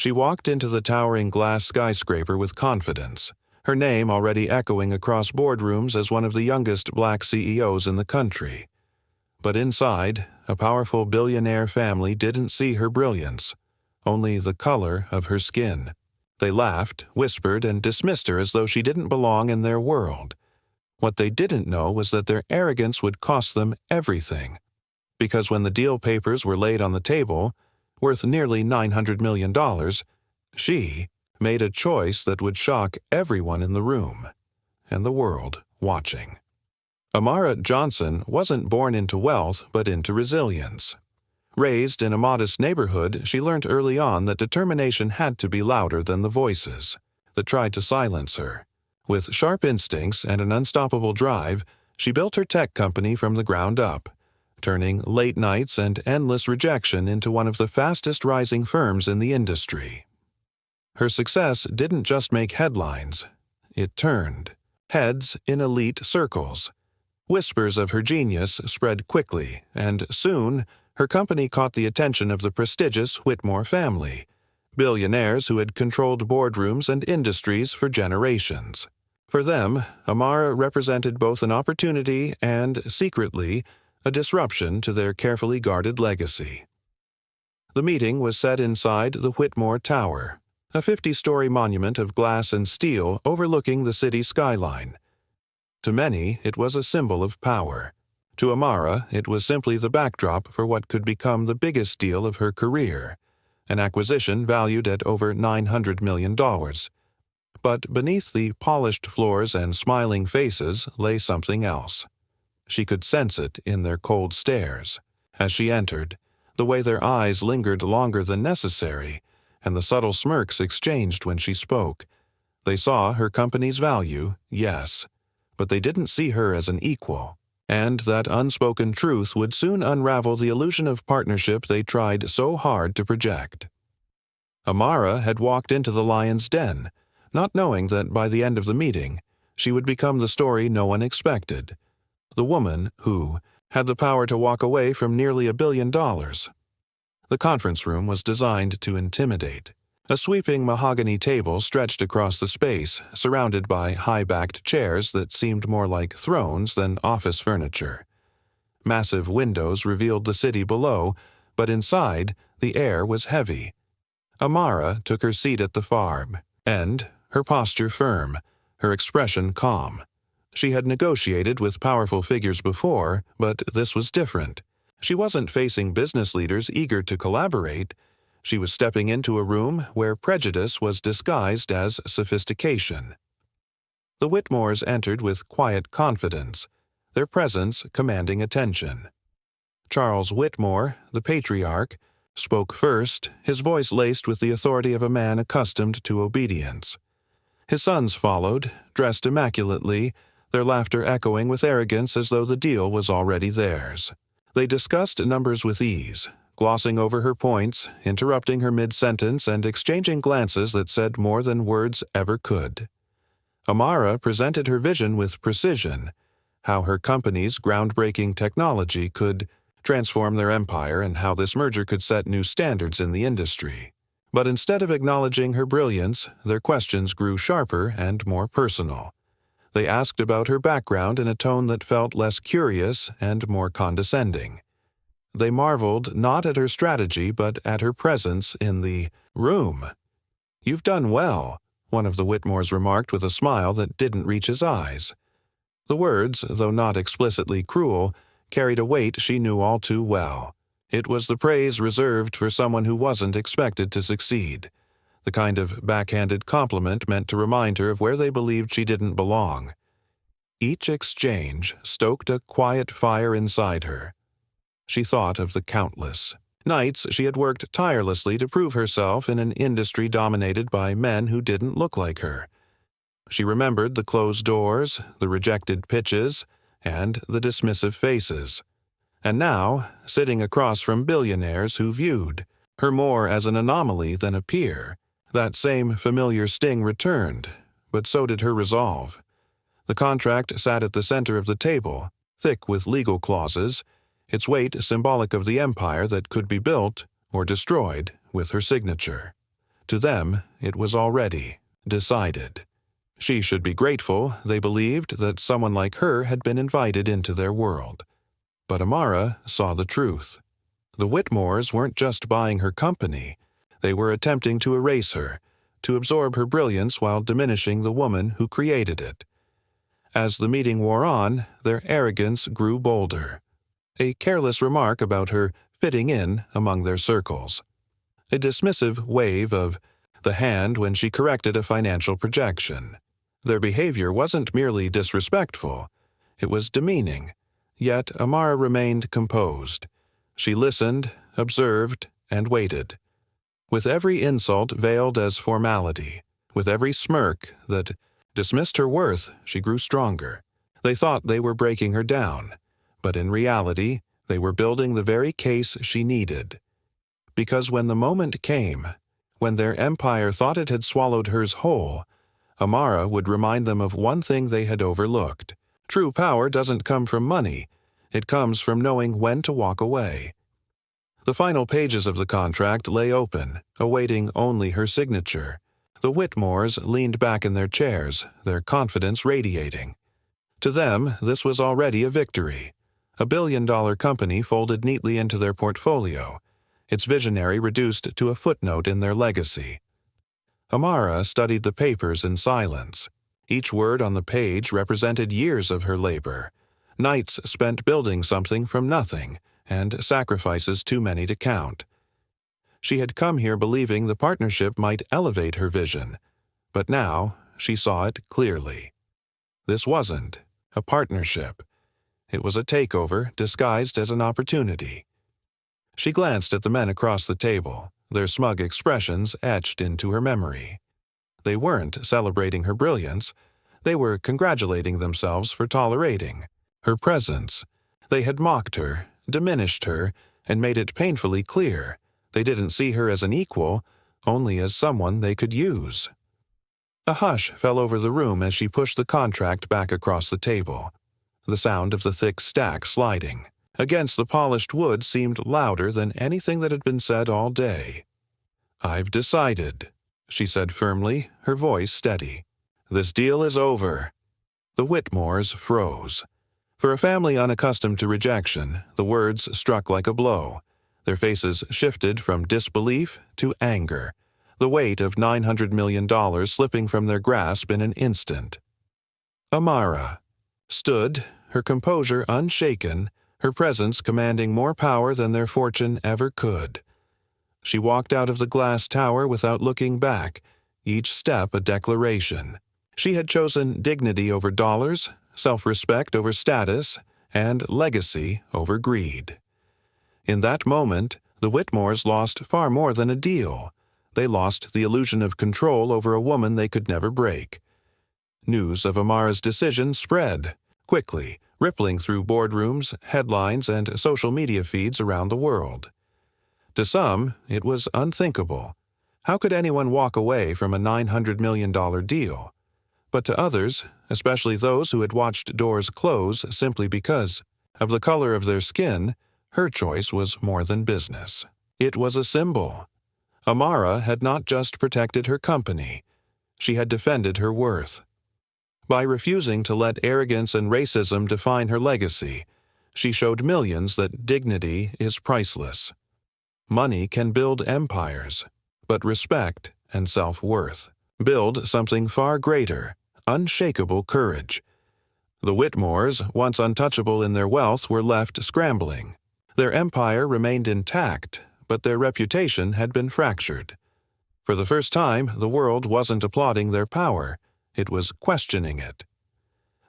She walked into the towering glass skyscraper with confidence, her name already echoing across boardrooms as one of the youngest black CEOs in the country. But inside, a powerful billionaire family didn't see her brilliance, only the color of her skin. They laughed, whispered, and dismissed her as though she didn't belong in their world. What they didn't know was that their arrogance would cost them everything. Because when the deal papers were laid on the table, worth nearly $900 million, she made a choice that would shock everyone in the room and the world watching. Amara Johnson wasn't born into wealth but into resilience. Raised in a modest neighborhood, she learned early on that determination had to be louder than the voices that tried to silence her. With sharp instincts and an unstoppable drive, she built her tech company from the ground up, turning late nights and endless rejection into one of the fastest-rising firms in the industry. Her success didn't just make headlines. It turned heads in elite circles. Whispers of her genius spread quickly, and soon her company caught the attention of the prestigious Whitmore family, billionaires who had controlled boardrooms and industries for generations. For them, Amara represented both an opportunity and, secretly, a disruption to their carefully guarded legacy. The meeting was set inside the Whitmore Tower, a 50-story monument of glass and steel overlooking the city skyline. To many, it was a symbol of power. To Amara, it was simply the backdrop for what could become the biggest deal of her career, an acquisition valued at over $900 million. But beneath the polished floors and smiling faces lay something else. She could sense it in their cold stares. As she entered, the way their eyes lingered longer than necessary, and the subtle smirks exchanged when she spoke. They saw her company's value, yes, but they didn't see her as an equal. And that unspoken truth would soon unravel the illusion of partnership they tried so hard to project. Amara had walked into the lion's den, not knowing that by the end of the meeting, she would become the story no one expected. The woman who had the power to walk away from nearly $1 billion. The conference room was designed to intimidate. A sweeping mahogany table stretched across the space, surrounded by high-backed chairs that seemed more like thrones than office furniture. Massive windows revealed the city below, but inside, the air was heavy. Amara took her seat at the far end, her posture firm, her expression calm. She had negotiated with powerful figures before, but this was different. She wasn't facing business leaders eager to collaborate. She was stepping into a room where prejudice was disguised as sophistication. The Whitmores entered with quiet confidence, their presence commanding attention. Charles Whitmore, the patriarch, spoke first, his voice laced with the authority of a man accustomed to obedience. His sons followed, dressed immaculately, their laughter echoing with arrogance as though the deal was already theirs. They discussed numbers with ease, glossing over her points, interrupting her mid-sentence, and exchanging glances that said more than words ever could. Amara presented her vision with precision, how her company's groundbreaking technology could transform their empire and how this merger could set new standards in the industry. But instead of acknowledging her brilliance, their questions grew sharper and more personal. They asked about her background in a tone that felt less curious and more condescending. They marveled not at her strategy but at her presence in the room. "You've done well," one of the Whitmores remarked with a smile that didn't reach his eyes. The words, though not explicitly cruel, carried a weight she knew all too well. It was the praise reserved for someone who wasn't expected to succeed, the kind of backhanded compliment meant to remind her of where they believed she didn't belong. Each exchange stoked a quiet fire inside her. She thought of the countless nights she had worked tirelessly to prove herself in an industry dominated by men who didn't look like her. She remembered the closed doors, the rejected pitches, and the dismissive faces. And now, sitting across from billionaires who viewed her more as an anomaly than a peer, that same familiar sting returned, but so did her resolve. The contract sat at the center of the table, thick with legal clauses, its weight symbolic of the empire that could be built or destroyed with her signature. To them, it was already decided. She should be grateful, they believed, that someone like her had been invited into their world. But Amara saw the truth. The Whitmores weren't just buying her company. They were attempting to erase her, to absorb her brilliance while diminishing the woman who created it. As the meeting wore on, their arrogance grew bolder. A careless remark about her fitting in among their circles. A dismissive wave of the hand when she corrected a financial projection. Their behavior wasn't merely disrespectful, it was demeaning. Yet Amara remained composed. She listened, observed, and waited. With every insult veiled as formality, with every smirk that dismissed her worth, she grew stronger. They thought they were breaking her down, but in reality, they were building the very case she needed. Because when the moment came, when their empire thought it had swallowed hers whole, Amara would remind them of one thing they had overlooked. True power doesn't come from money. It comes from knowing when to walk away. The final pages of the contract lay open, awaiting only her signature. The Whitmores leaned back in their chairs, their confidence radiating. To them, this was already a victory. A billion-dollar company folded neatly into their portfolio, its visionary reduced to a footnote in their legacy. Amara studied the papers in silence. Each word on the page represented years of her labor, nights spent building something from nothing, and sacrifices too many to count. She had come here believing the partnership might elevate her vision, but now she saw it clearly. This wasn't a partnership. It was a takeover disguised as an opportunity. She glanced at the men across the table, their smug expressions etched into her memory. They weren't celebrating her brilliance. They were congratulating themselves for tolerating her presence. They had mocked her, diminished her, and made it painfully clear they didn't see her as an equal, only as someone they could use. A hush fell over the room as she pushed the contract back across the table. The sound of the thick stack sliding against the polished wood seemed louder than anything that had been said all day. "I've decided," she said firmly, her voice steady. "This deal is over." The Whitmores froze. For a family unaccustomed to rejection, the words struck like a blow. Their faces shifted from disbelief to anger, the weight of $900 million slipping from their grasp in an instant. Amara stood, her composure unshaken, her presence commanding more power than their fortune ever could. She walked out of the glass tower without looking back, each step a declaration. She had chosen dignity over dollars, self-respect over status, and legacy over greed. In that moment, the Whitmores lost far more than a deal. They lost the illusion of control over a woman they could never break. News of Amara's decision spread, quickly, rippling through boardrooms, headlines, and social media feeds around the world. To some, it was unthinkable. How could anyone walk away from a $900 million deal? But to others, especially those who had watched doors close simply because of the color of their skin, her choice was more than business. It was a symbol. Amara had not just protected her company, she had defended her worth. By refusing to let arrogance and racism define her legacy, she showed millions that dignity is priceless. Money can build empires, but respect and self-worth build something far greater, unshakable courage. The Whitmores, once untouchable in their wealth, were left scrambling. Their empire remained intact, but their reputation had been fractured. For the first time, the world wasn't applauding their power, it was questioning it.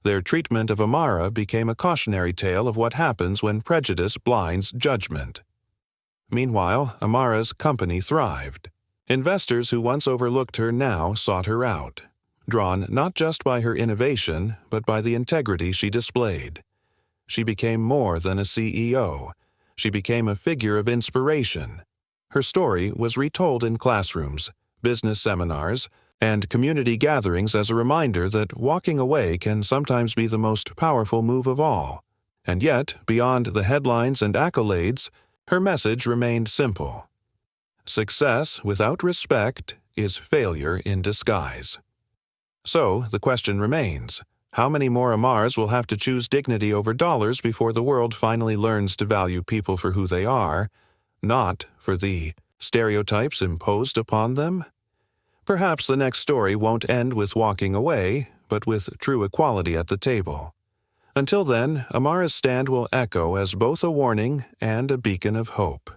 Their treatment of Amara became a cautionary tale of what happens when prejudice blinds judgment. Meanwhile, Amara's company thrived. Investors who once overlooked her now sought her out, drawn not just by her innovation, but by the integrity she displayed. She became more than a CEO. She became a figure of inspiration. Her story was retold in classrooms, business seminars, and community gatherings as a reminder that walking away can sometimes be the most powerful move of all. And yet, beyond the headlines and accolades, her message remained simple. Success without respect is failure in disguise. So, the question remains, how many more Amars will have to choose dignity over dollars before the world finally learns to value people for who they are, not for the stereotypes imposed upon them? Perhaps the next story won't end with walking away, but with true equality at the table. Until then, Amara's stand will echo as both a warning and a beacon of hope.